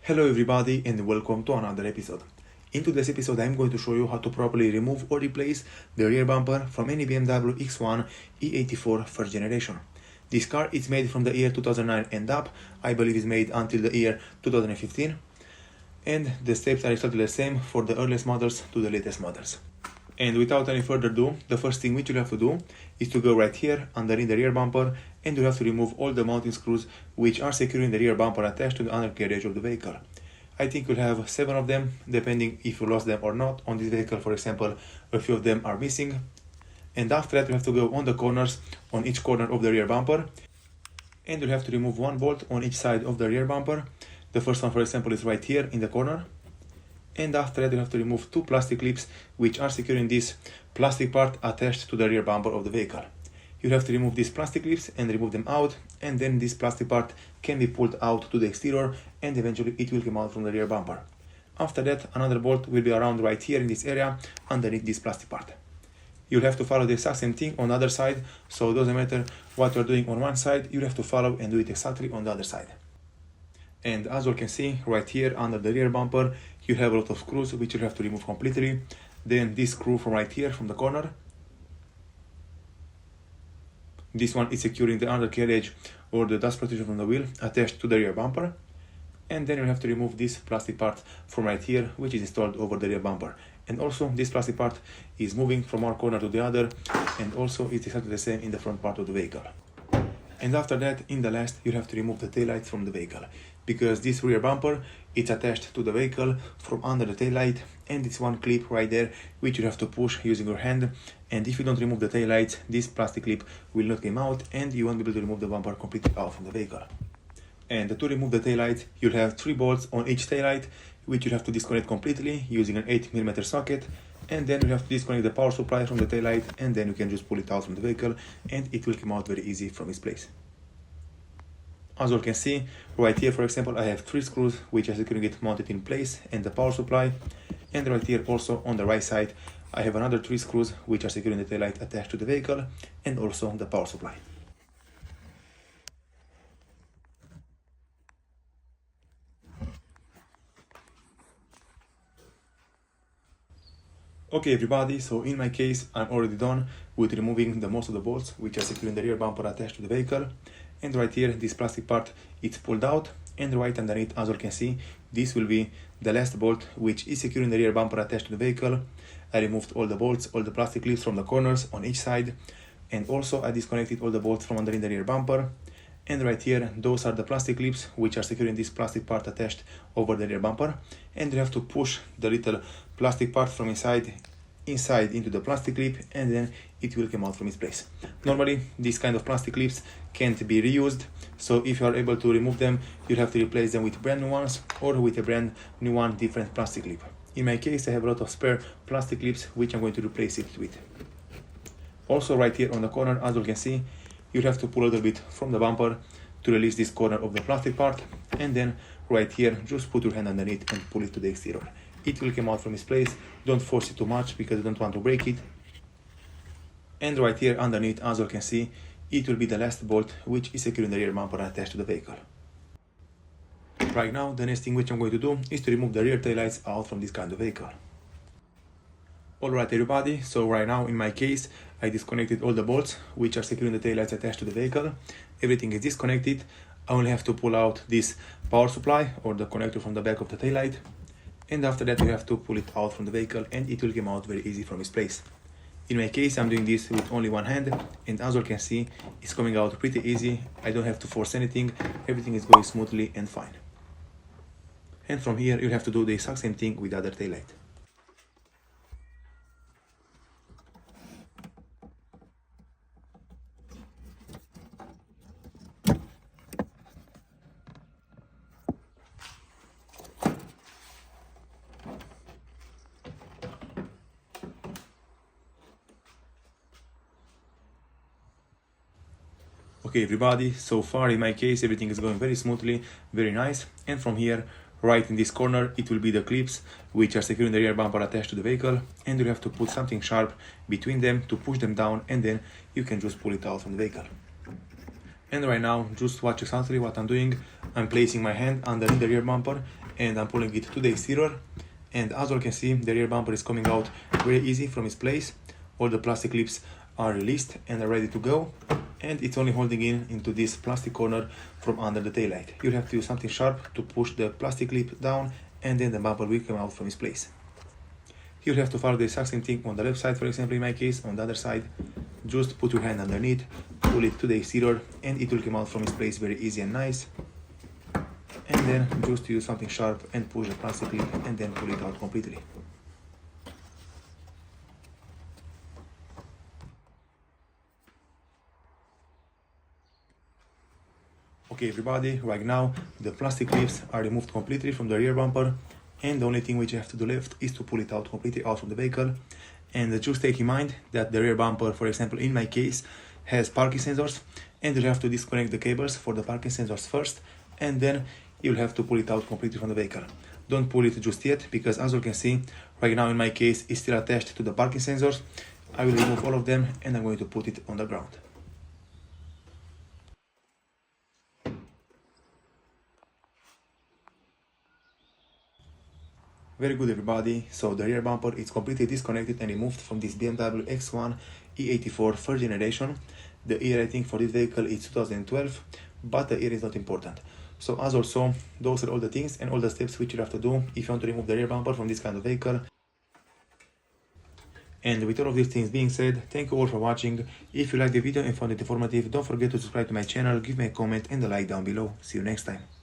Hello everybody and welcome to another episode. In today's episode I'm going to show you how to properly remove or replace the rear bumper from any BMW X1 E84 first generation. This car is made from the year 2009 and up. I believe it's made until the year 2015, and the steps are exactly the same for the earliest models to the latest models. And without any further ado, the first thing which you have to do is to go right here underneath the rear bumper, and you have to remove all the mounting screws which are securing the rear bumper attached to the undercarriage of the vehicle. I think you'll have 7 of them, depending if you lost them or not. On this vehicle, for example, a few of them are missing. And after that, you have to go on the corners, on each corner of the rear bumper, and you'll have to remove one bolt on each side of the rear bumper. The first one, for example, is right here in the corner. And after that, you have to remove 2 plastic clips which are securing this plastic part attached to the rear bumper of the vehicle. You have to remove these plastic clips and remove them out, and then this plastic part can be pulled out to the exterior, and eventually it will come out from the rear bumper. After that, another bolt will be around right here in this area underneath this plastic part. You'll have to follow the exact same thing on the other side, so it doesn't matter what you're doing on one side, you have to follow and do it exactly on the other side. And as you can see, right here under the rear bumper, you have a lot of screws which you have to remove completely. Then this screw from right here from the corner. This one is securing the undercarriage or the dust protection from the wheel attached to the rear bumper. And then you have to remove this plastic part from right here, which is installed over the rear bumper. And also this plastic part is moving from one corner to the other, and also it's exactly the same in the front part of the vehicle. And after that, in the last, you have to remove the taillights from the vehicle, because this rear bumper is attached to the vehicle from under the taillight, and it's one clip right there which you have to push using your hand. And if you don't remove the taillights, this plastic clip will not come out, and you won't be able to remove the bumper completely out from the vehicle. And to remove the taillight, you'll have 3 bolts on each taillight, which you have to disconnect completely using an 8mm socket. And then you have to disconnect the power supply from the taillight, and then you can just pull it out from the vehicle, and it will come out very easy from its place. As you can see, right here, for example, I have 3 screws which are securing it mounted in place, and the power supply. And right here also on the right side, I have another 3 screws which are securing the taillight attached to the vehicle, and also the power supply. Okay everybody, so in my case, I'm already done with removing the most of the bolts which are securing the rear bumper attached to the vehicle. And right here, this plastic part is pulled out, and right underneath, as you can see, this will be the last bolt which is securing the rear bumper attached to the vehicle. I removed all the bolts, all the plastic clips from the corners on each side, and also I disconnected all the bolts from underneath the rear bumper. And right here, those are the plastic clips which are securing this plastic part attached over the rear bumper. And you have to push the little plastic part from inside into the plastic clip, and then it will come out from its place. Normally, these kind of plastic clips can't be reused, so if you are able to remove them, you'll have to replace them with brand new ones or with a brand new one different plastic clip. In my case, I have a lot of spare plastic clips which I'm going to replace it with. Also right here on the corner, as you can see, you have to pull a little bit from the bumper to release this corner of the plastic part, and then right here, just put your hand underneath and pull it to the exterior. It will come out from its place. Don't force it too much because you don't want to break it. And right here underneath, as you can see, it will be the last bolt which is securing the rear bumper attached to the vehicle. Right now, the next thing which I'm going to do is to remove the rear taillights out from this kind of vehicle. Alright everybody, so right now in my case, I disconnected all the bolts which are securing the taillights attached to the vehicle. Everything is disconnected. I only have to pull out this power supply or the connector from the back of the taillight. And after that, you have to pull it out from the vehicle, and it will come out very easy from its place. In my case, I'm doing this with only one hand, and as you can see, it's coming out pretty easy. I don't have to force anything. Everything is going smoothly and fine. And from here, you'll have to do the exact same thing with the other taillight. Okay everybody, so far in my case everything is going very smoothly, very nice. And from here, right in this corner, it will be the clips which are securing the rear bumper attached to the vehicle, and you have to put something sharp between them to push them down, and then you can just pull it out from the vehicle. And right now, just watch exactly what I'm doing. I'm placing my hand underneath the rear bumper, and I'm pulling it to the exterior. And as you can see, the rear bumper is coming out very easy from its place. All the plastic clips are released and are ready to go, and it's only holding into this plastic corner from under the taillight. You'll have to use something sharp to push the plastic clip down, and then the bumper will come out from its place. You'll have to follow the exact same thing on the left side, for example, in my case. On the other side, just put your hand underneath, pull it to the exterior, and it will come out from its place very easy and nice. And then just use something sharp and push the plastic clip and then pull it out completely. Okay everybody, right now the plastic clips are removed completely from the rear bumper, and the only thing which you have to do left is to pull it out completely out from the vehicle. And just take in mind that the rear bumper, for example in my case, has parking sensors, and you have to disconnect the cables for the parking sensors first, and then you'll have to pull it out completely from the vehicle. Don't pull it just yet, because as you can see, right now in my case it's still attached to the parking sensors. I will remove all of them and I'm going to put it on the ground. Very good everybody, so the rear bumper is completely disconnected and removed from this BMW X1 E84 first generation. The year rating for this vehicle is 2012, but the year is not important. So as also, those are all the things and all the steps which you have to do if you want to remove the rear bumper from this kind of vehicle. And with all of these things being said, thank you all for watching. If you liked the video and found it informative, don't forget to subscribe to my channel, give me a comment and a like down below. See you next time.